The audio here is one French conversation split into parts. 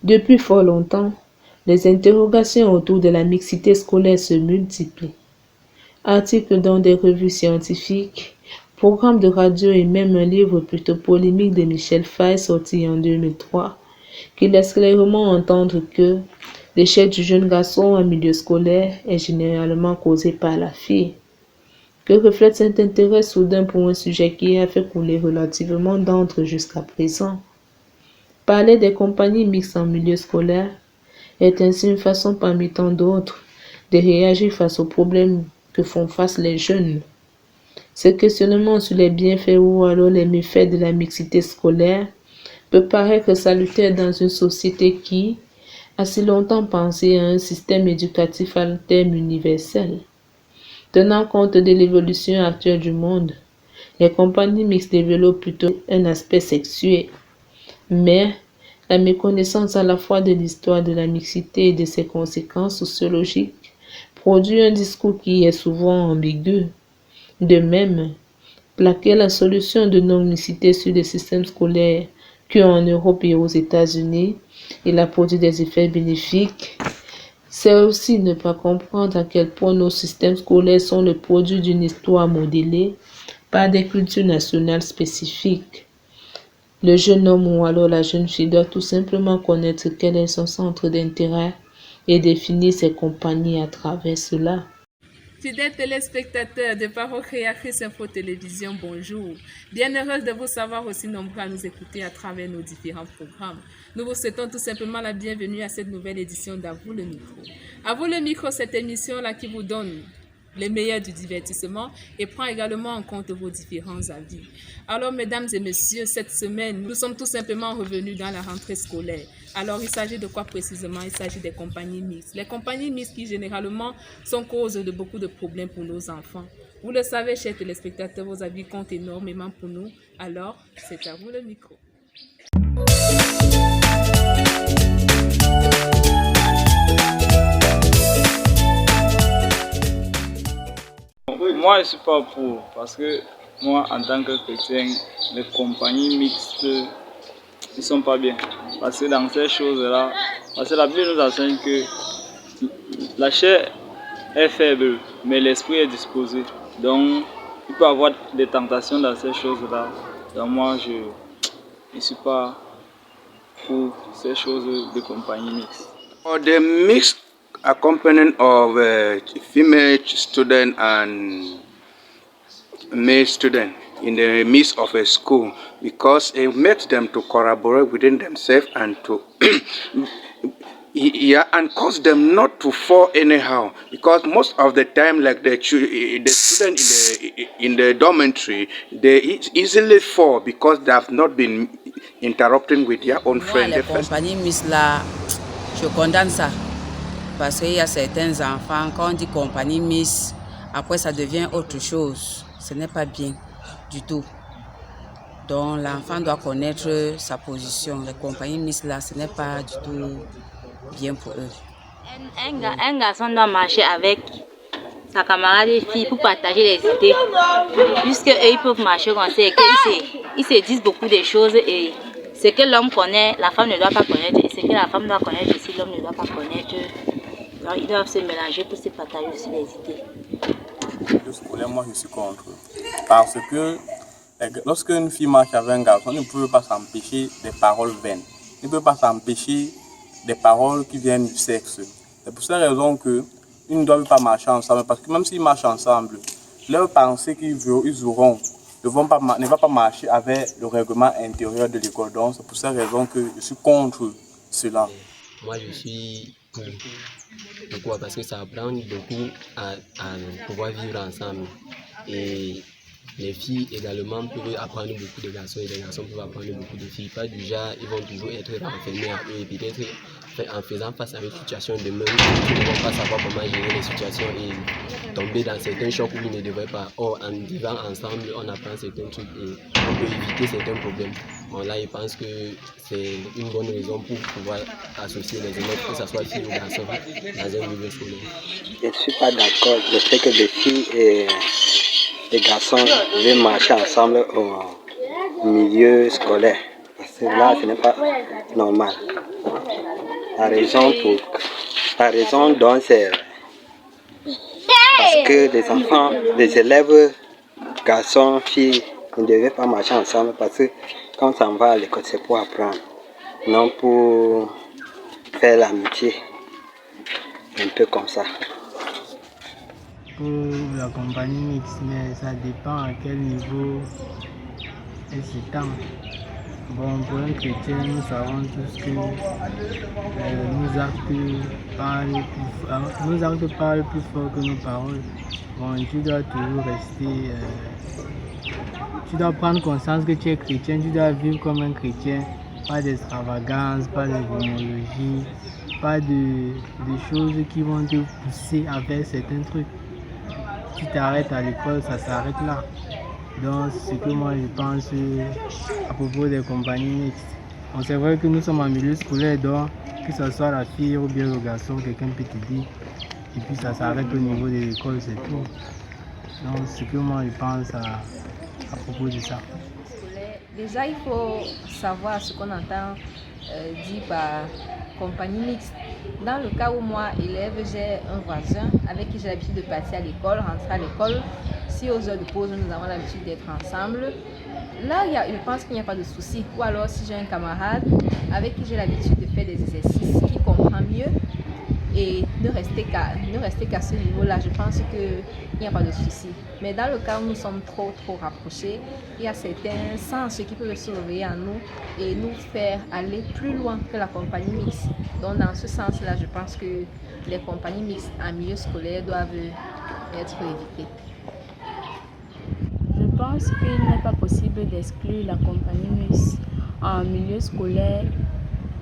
Depuis fort longtemps, les interrogations autour de la mixité scolaire se multiplient. Articles dans des revues scientifiques, programmes de radio et même un livre plutôt polémique de Michel Fay sorti en 2003 qui laisse clairement entendre que l'échec du jeune garçon en milieu scolaire est généralement causé par la fille. Que reflète cet intérêt soudain pour un sujet qui a fait couler relativement d'encre jusqu'à présent? Parler des compagnies mixtes en milieu scolaire est ainsi une façon parmi tant d'autres de réagir face aux problèmes que font face les jeunes. Ce questionnement sur les bienfaits ou alors les méfaits de la mixité scolaire peut paraître salutaire dans une société qui a si longtemps pensé à un système éducatif à terme universel. Tenant compte de l'évolution actuelle du monde, les compagnies mixtes développent plutôt un aspect sexuel. Mais la méconnaissance à la fois de l'histoire de la mixité et de ses conséquences sociologiques produit un discours qui est souvent ambigu. De même, plaquer la solution de non-mixité sur les systèmes scolaires qu'en Europe et aux États-Unis, il a produit des effets bénéfiques. C'est aussi ne pas comprendre à quel point nos systèmes scolaires sont le produit d'une histoire modélée par des cultures nationales spécifiques. Le jeune homme ou alors la jeune fille doit tout simplement connaître quel est son centre d'intérêt et définir ses compagnies à travers cela. Fidèles téléspectateurs de Parole Créatrice Info Télévision, bonjour. Bien heureuse de vous savoir aussi nombreux à nous écouter à travers nos différents programmes. Nous vous souhaitons tout simplement la bienvenue à cette nouvelle édition d'À vous le micro. À vous le micro, cette émission-là qui vous donne les meilleurs du divertissement et prend également en compte vos différents avis. Alors, mesdames et messieurs, cette semaine, nous sommes tout simplement revenus dans la rentrée scolaire. Alors, il s'agit de quoi précisément? Il s'agit des compagnies mixtes. Les compagnies mixtes qui, généralement, sont cause de beaucoup de problèmes pour nos enfants. Vous le savez, chers téléspectateurs, vos avis comptent énormément pour nous. Alors, c'est à vous le micro. Moi, je ne suis pas pour, parce que moi, en tant que chrétien, les compagnies mixtes, ils ne sont pas bien. Parce que dans ces choses-là, parce que la Bible nous enseigne que la chair est faible, mais l'esprit est disposé. Donc, il peut y avoir des tentations dans ces choses-là. Donc, moi, je ne suis pas pour ces choses de compagnie mixte. For the mixed accompaniment of female student and male student in the midst of a school, because it makes them to collaborate within themselves and to and cause them not to fall anyhow, because most of the time, like the student in the dormitory, they easily fall because they have not been interrupting with their own friends. Les compagnies mixtes là, je condamne ça, parce qu'il y a certains enfants, quand on dit compagnie mixte, après ça devient autre chose. Ce n'est pas bien du tout. Donc l'enfant doit connaître sa position. Les compagnies mixtes là, ce n'est pas du tout bien pour eux. Un garçon doit marcher avec sa camarade fille pour partager les idées. Puisque eux, ils peuvent marcher comme ça, ils se disent beaucoup de choses et ce que l'homme connaît, la femme ne doit pas connaître. Et ce que la femme doit connaître aussi, l'homme ne doit pas connaître. Donc ils doivent se mélanger pour se partager aussi les idées. Le scolaire, moi je suis contre. Parce que lorsqu'une fille marche avec un garçon, on ne peut pas s'empêcher des paroles vaines. On ne peut pas s'empêcher des paroles qui viennent du sexe. C'est pour cette raison qu'ils ne doivent pas marcher ensemble. Parce que même s'ils marchent ensemble, leurs pensées qu'ils auront ne vont pas marcher avec le règlement intérieur de l'école. Donc c'est pour cette raison que je suis contre cela. Moi je suis pour. Pourquoi? Parce que ça apprend beaucoup à pouvoir vivre ensemble. Et les filles également peuvent apprendre beaucoup de garçons et les garçons peuvent apprendre beaucoup de filles. Pas du genre, ils vont toujours être renfermés à eux et peut-être en faisant face à une situation de même, ils ne vont pas savoir comment gérer les situations et tomber dans certains chocs où ils ne devraient pas. Or, en vivant ensemble, on apprend certains trucs et on peut éviter certains problèmes. Bon, là, je pense que c'est une bonne raison pour pouvoir associer les élèves, que ce soit filles ou garçons, dans un milieu scolaire. Je ne suis pas d'accord le fait que les filles et les garçons veulent marcher ensemble au milieu scolaire. Parce Cela, ce n'est pas normal. La raison donc c'est parce que les enfants, les élèves, garçons, filles, ne devaient pas marcher ensemble parce que quand on va à l'école, c'est pour apprendre, non pour faire l'amitié. Un peu comme ça. Pour la compagnie mixte, mais ça dépend à quel niveau elle s'étend. Bon, pour un chrétien, nous savons tous que nos actes parlent plus fort que nos paroles. Bon, tu dois toujours rester, tu dois prendre conscience que tu es chrétien, tu dois vivre comme un chrétien, pas d'extravagance, pas de démonologie, pas de choses qui vont te pousser à faire certains trucs. Si tu t'arrêtes à l'école, ça s'arrête là. Donc, c'est ce que moi je pense à propos des compagnies mixtes. Bon, c'est vrai que nous sommes en milieu scolaire, donc que ce soit la fille ou bien le garçon, quelqu'un peut te dire. Et puis ça s'arrête au niveau de l'école, c'est tout. Donc, c'est ce que moi je pense à propos de ça. Déjà, il faut savoir ce qu'on entend dire par compagnie mixte. Dans le cas où moi, élève, j'ai un voisin avec qui j'ai l'habitude de partir à l'école, rentrer à l'école. Si aux heures de pause, nous avons l'habitude d'être ensemble, là, je pense qu'il n'y a pas de souci. Ou alors, si j'ai un camarade avec qui j'ai l'habitude de faire des exercices, qui comprend mieux, et ne rester qu'à ce niveau-là, je pense qu'il n'y a pas de souci. Mais dans le cas où nous sommes trop rapprochés, il y a certains sens qui peuvent se réveiller en nous et nous faire aller plus loin que la compagnie mixte. Donc dans ce sens-là, je pense que les compagnies mixtes en milieu scolaire doivent être évitées. Je pense qu'il n'est pas possible d'exclure la compagnie mixte en milieu scolaire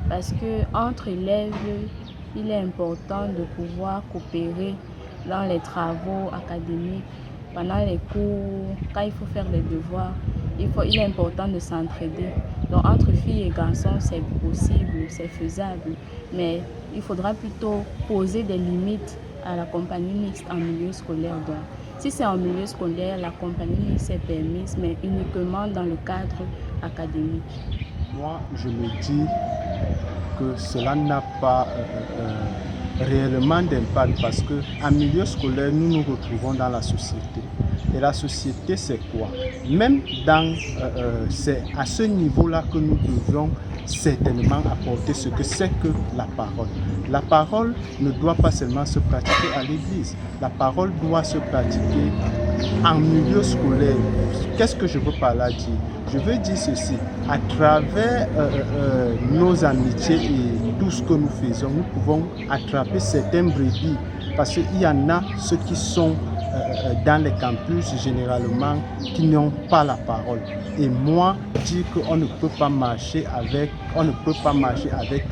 parce que entre élèves, il est important de pouvoir coopérer dans les travaux académiques, pendant les cours, quand il faut faire les devoirs. Il est important de s'entraider. Donc entre filles et garçons, c'est possible, c'est faisable, mais il faudra plutôt poser des limites à la compagnie mixte en milieu scolaire. Donc, si c'est en milieu scolaire, la compagnie mixte est permise, mais uniquement dans le cadre académique. Moi, je me dis que cela n'a pas réellement d'impact parce qu'en milieu scolaire, nous nous retrouvons dans la société. Et la société, c'est quoi? Même c'est à ce niveau-là que nous devons certainement apporter ce que c'est que la parole. La parole ne doit pas seulement se pratiquer à l'église. La parole doit se pratiquer en milieu scolaire. Qu'est-ce que je veux par là dire? Je veux dire ceci, à travers nos amitiés et tout ce que nous faisons, nous pouvons attraper certains brebis parce qu'il y en a ceux qui sont dans les campus généralement qui n'ont pas la parole. Et moi, dire qu'on ne peut pas marcher avec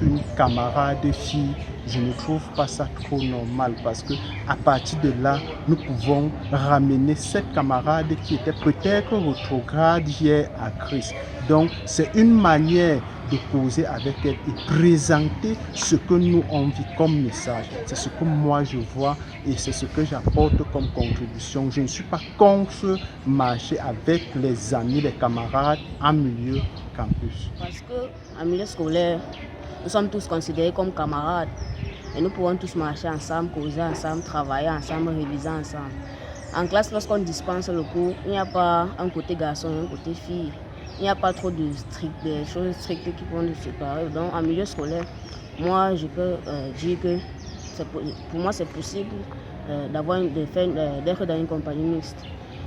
une camarade fille, je ne trouve pas ça trop normal parce que à partir de là, nous pouvons ramener cette camarade qui était peut-être rétrograde hier à Christ. Donc, c'est une manière de causer avec elle et présenter ce que nous on vit comme message. C'est ce que moi je vois et c'est ce que j'apporte comme contribution. Je ne suis pas contre marcher avec les amis, les camarades en milieu campus. Parce qu'en milieu scolaire, nous sommes tous considérés comme camarades et nous pouvons tous marcher ensemble, causer ensemble, travailler ensemble, réviser ensemble. En classe, lorsqu'on dispense le cours, il n'y a pas un côté garçon et un côté fille. Il n'y a pas trop de choses strictes qui vont nous séparer. Donc, en milieu scolaire, moi, je peux dire que pour moi, c'est possible d'être dans une compagnie mixte.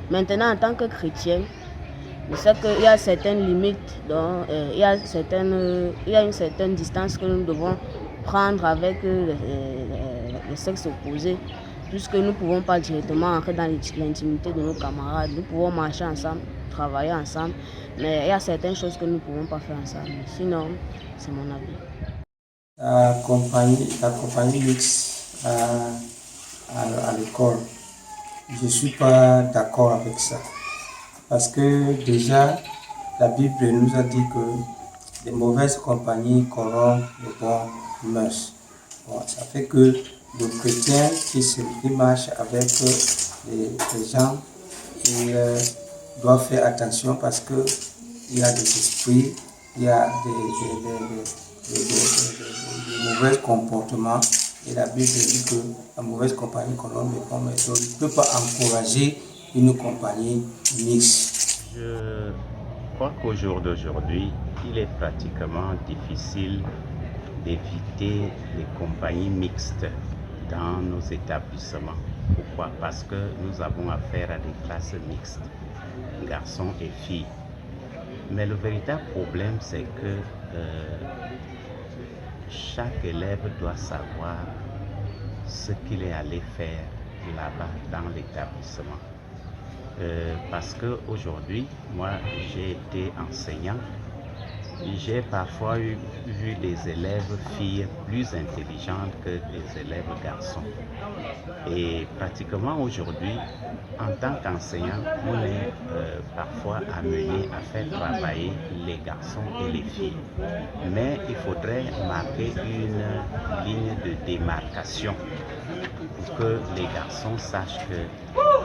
Maintenant, en tant que chrétien, je sais qu'il y a certaines limites, donc, il y a une certaine distance que nous devons prendre avec le sexe opposé, puisque nous ne pouvons pas directement entrer dans l'intimité de nos camarades. Nous pouvons marcher ensemble, travailler ensemble, mais il y a certaines choses que nous ne pouvons pas faire ensemble. Sinon, c'est mon avis. La compagnie mixte à l'école, je ne suis pas d'accord avec ça. Parce que déjà, la Bible nous a dit que les mauvaises compagnies corrompent les bons mœurs. Bon, ça fait que le chrétien qui marche avec les gens, il doit faire attention parce qu'il y a des esprits il y a des mauvais comportements. Et la Bible dit que la mauvaise compagnie qu'on ne peut pas encourager une compagnie mixte. Je crois qu'au jour d'aujourd'hui, il est pratiquement difficile d'éviter les compagnies mixtes dans nos établissements. Pourquoi? Parce que nous avons affaire à des classes mixtes, garçons et filles. Mais le véritable problème, c'est que chaque élève doit savoir ce qu'il est allé faire là-bas dans l'établissement. Parce qu'aujourd'hui, moi j'ai été enseignant, j'ai parfois vu des élèves filles plus intelligentes que des élèves garçons. Et pratiquement aujourd'hui, en tant qu'enseignant, on est parfois amené à faire travailler les garçons et les filles. Mais il faudrait marquer une ligne de démarcation pour que les garçons sachent que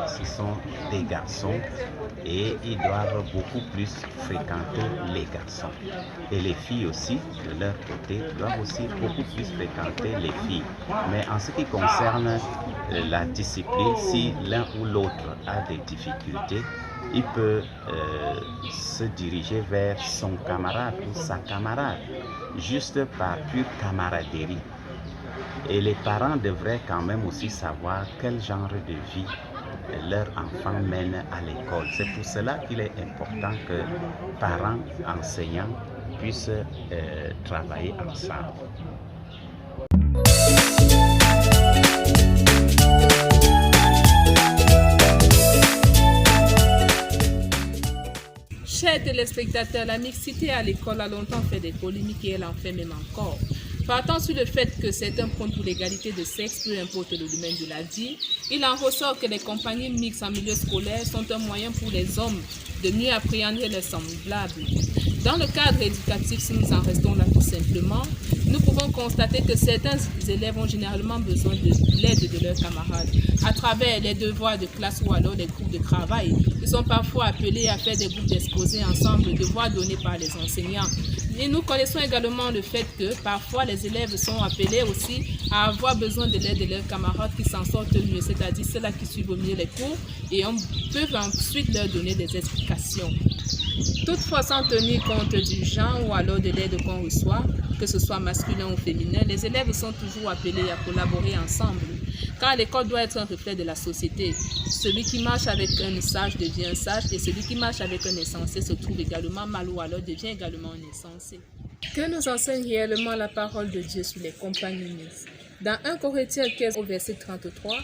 ce sont des garçons et ils doivent beaucoup plus fréquenter les garçons. Et les filles aussi, de leur côté, doivent aussi beaucoup plus fréquenter les filles. Mais en ce qui concerne la discipline, si l'un ou l'autre a des difficultés, il peut se diriger vers son camarade ou sa camarade, juste par pure camaraderie. Et les parents devraient quand même aussi savoir quel genre de vie leur enfant mène à l'école. C'est pour cela qu'il est important que parents, enseignants puissent travailler ensemble. Chers téléspectateurs, la mixité à l'école a longtemps fait des polémiques et elle en fait même encore. Partant sur le fait que certains prônent pour l'égalité de sexe, peu importe le domaine de la vie, il en ressort que les compagnies mixtes en milieu scolaire sont un moyen pour les hommes de mieux appréhender leurs semblables. Dans le cadre éducatif, si nous en restons là tout simplement, nous pouvons constater que certains élèves ont généralement besoin de l'aide de leurs camarades. À travers les devoirs de classe ou alors des groupes de travail, ils sont parfois appelés à faire des groupes d'exposés ensemble, devoirs donnés par les enseignants. Et nous connaissons également le fait que parfois les élèves sont appelés aussi à avoir besoin de l'aide de leurs camarades qui s'en sortent mieux, c'est-à-dire ceux-là qui suivent mieux les cours et on peut ensuite leur donner des explications. Toutefois, sans tenir compte du genre ou alors de l'aide qu'on reçoit, que ce soit masculin ou féminin, les élèves sont toujours appelés à collaborer ensemble, car l'école doit être un reflet de la société. Celui qui marche avec un sage devient un sage et celui qui marche avec un insensé se trouve également mal ou alors devient également un insensé. Que nous enseigne réellement la parole de Dieu sur les compagnies mixtes? Dans 1 Corinthiens 15 au verset 33,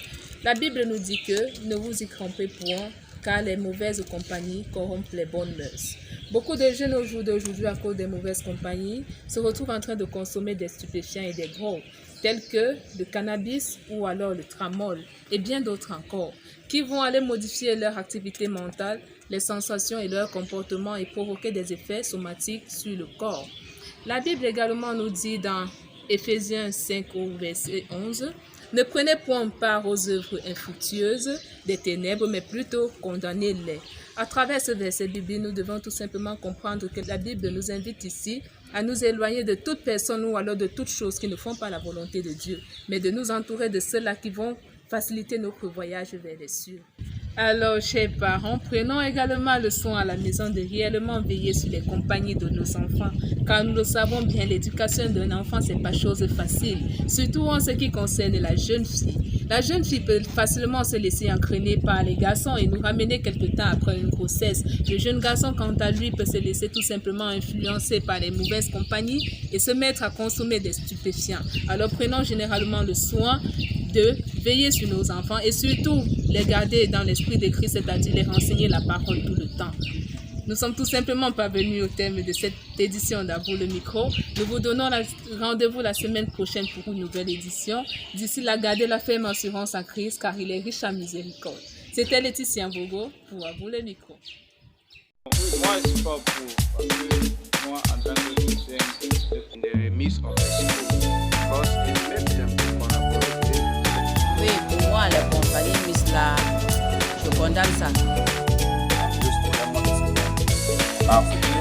la Bible nous dit que ne vous y trompez point, car les mauvaises compagnies corrompent les bonnes mœurs. Beaucoup de jeunes au jour d'aujourd'hui, à cause des mauvaises compagnies, se retrouvent en train de consommer des stupéfiants et des drogues, tels que le cannabis ou alors le tramol, et bien d'autres encore, qui vont aller modifier leur activité mentale, les sensations et leur comportement et provoquer des effets somatiques sur le corps. La Bible également nous dit dans Éphésiens 5 au verset 11, « Ne prenez point part aux œuvres infructueuses des ténèbres, mais plutôt condamnez-les. » À travers ce verset biblique, nous devons tout simplement comprendre que la Bible nous invite ici à nous éloigner de toute personne ou alors de toutes choses qui ne font pas la volonté de Dieu, mais de nous entourer de ceux-là qui vont faciliter notre voyage vers les cieux. Alors, chers parents, prenons également le soin à la maison de réellement veiller sur les compagnies de nos enfants, car nous le savons bien, l'éducation d'un enfant, c'est pas chose facile, surtout en ce qui concerne la jeune fille. La jeune fille peut facilement se laisser entraîner par les garçons et nous ramener quelque temps après une grossesse. Le jeune garçon, quant à lui, peut se laisser tout simplement influencer par les mauvaises compagnies et se mettre à consommer des stupéfiants. Alors, prenons généralement le soin de veiller sur nos enfants et surtout les garder dans l'esprit de Christ, c'est-à-dire les renseigner la parole tout le temps. Nous sommes tout simplement parvenus au terme de cette édition d'À vous le micro. Nous vous donnons rendez-vous la semaine prochaine pour une nouvelle édition. D'ici là, gardez la ferme assurance en Christ car il est riche en miséricorde. C'était Laetitia Mbogo pour À vous le micro. Moi, je ne suis pas pour, parce que moi, en tant que chrétien, the midst of a school, because it makes them collaborate. Oui, pour moi, les compagnies mixtes là, je condamne ça. Parfait.